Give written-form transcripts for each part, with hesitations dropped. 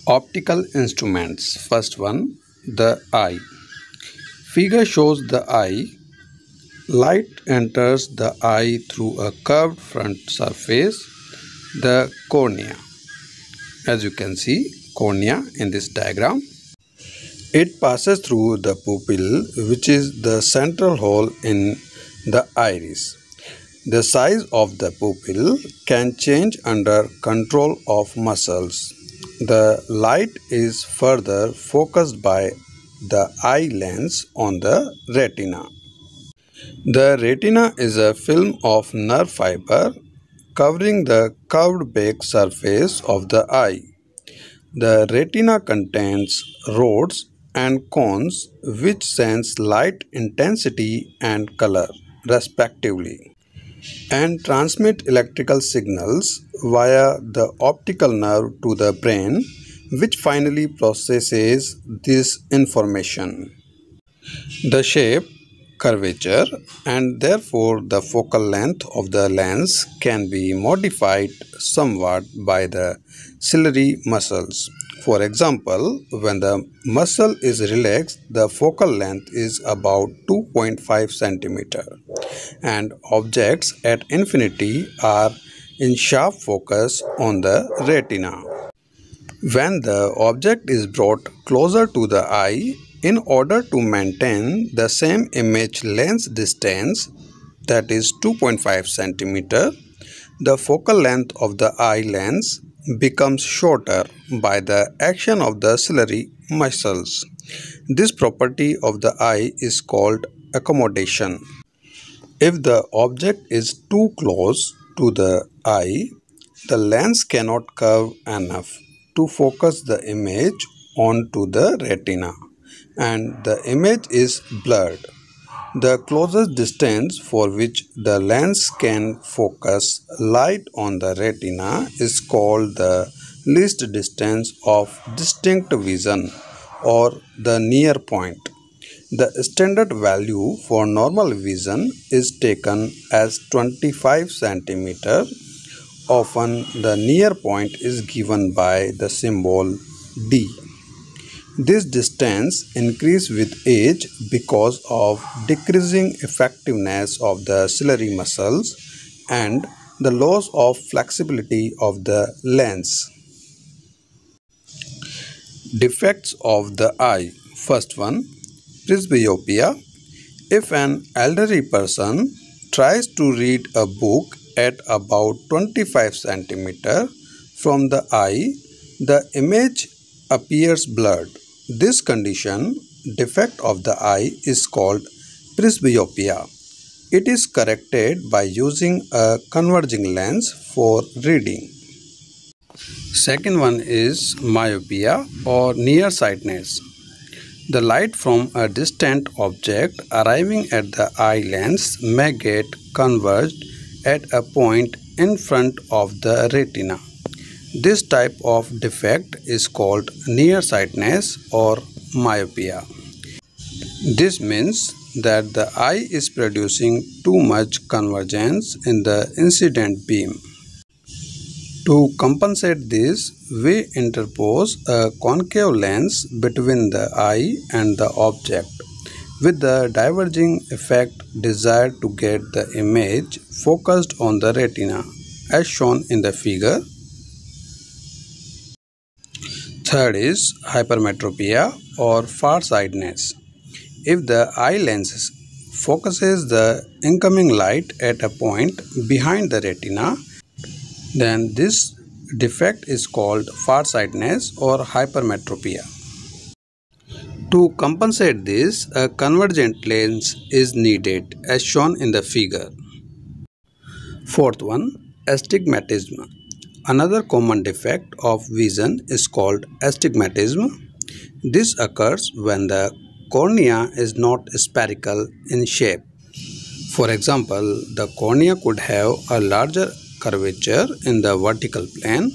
Optical instruments. First one, the eye. Figure shows the eye. Light enters the eye through a curved front surface, the cornea. As you can see, cornea in this diagram. It passes through the pupil, which is the central hole in the iris. The size of the pupil can change under control of muscles. The light is further focused by the eye lens on the retina. The retina is a film of nerve fiber covering the curved back surface of the eye. The retina contains rods and cones which sense light intensity and color, respectively, and transmit electrical signals via the optical nerve to the brain, which finally processes this information. The shape, curvature, and therefore the focal length of the lens can be modified somewhat by the ciliary muscles. For example, when the muscle is relaxed, the focal length is about 2.5 cm, and objects at infinity are in sharp focus on the retina. When the object is brought closer to the eye, in order to maintain the same image lens distance, that is 2.5 cm, the focal length of the eye lens becomes shorter by the action of the ciliary muscles. This property of the eye is called accommodation. If the object is too close to the eye, the lens cannot curve enough to focus the image onto the retina, and the image is blurred. The closest distance for which the lens can focus light on the retina is called the least distance of distinct vision, or the near point. The standard value for normal vision is taken as 25 cm. Often the near point is given by the symbol D. This distance increases with age because of decreasing effectiveness of the ciliary muscles and the loss of flexibility of the lens. Defects of the eye. First one, presbyopia. If an elderly person tries to read a book at about 25 cm from the eye, the image appears blurred. This condition, defect of the eye, is called presbyopia. It is corrected by using a converging lens for reading. Second one is myopia or nearsightedness. The light from a distant object arriving at the eye lens may get converged at a point in front of the retina. This type of defect is called nearsightedness or myopia. This means that the eye is producing too much convergence in the incident beam. To compensate this, we interpose a concave lens between the eye and the object, with the diverging effect desired to get the image focused on the retina, as shown in the figure. Third is hypermetropia or farsightedness. If the eye lens focuses the incoming light at a point behind the retina, then this defect is called farsightedness or hypermetropia. To compensate this, a convergent lens is needed, as shown in the figure. Fourth one, astigmatism. Another common defect of vision is called astigmatism. This occurs when the cornea is not spherical in shape. For example, the cornea could have a larger curvature in the vertical plane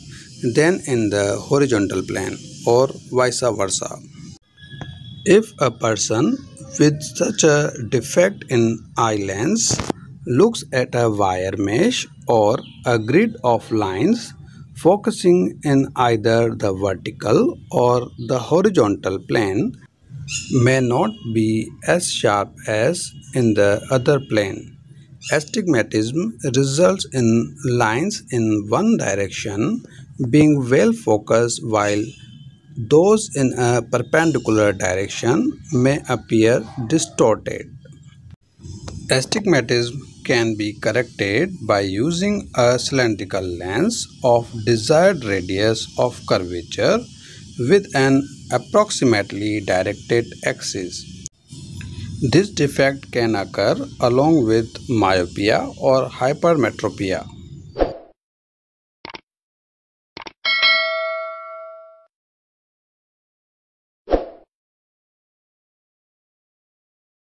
than in the horizontal plane, or vice versa. If a person with such a defect in eye lens looks at a wire mesh or a grid of lines focusing in either the vertical or the horizontal plane may not be as sharp as in the other plane. Astigmatism results in lines in one direction being well focused while those in a perpendicular direction may appear distorted. Astigmatism can be corrected by using a cylindrical lens of desired radius of curvature with an approximately directed axis. This defect can occur along with myopia or hypermetropia.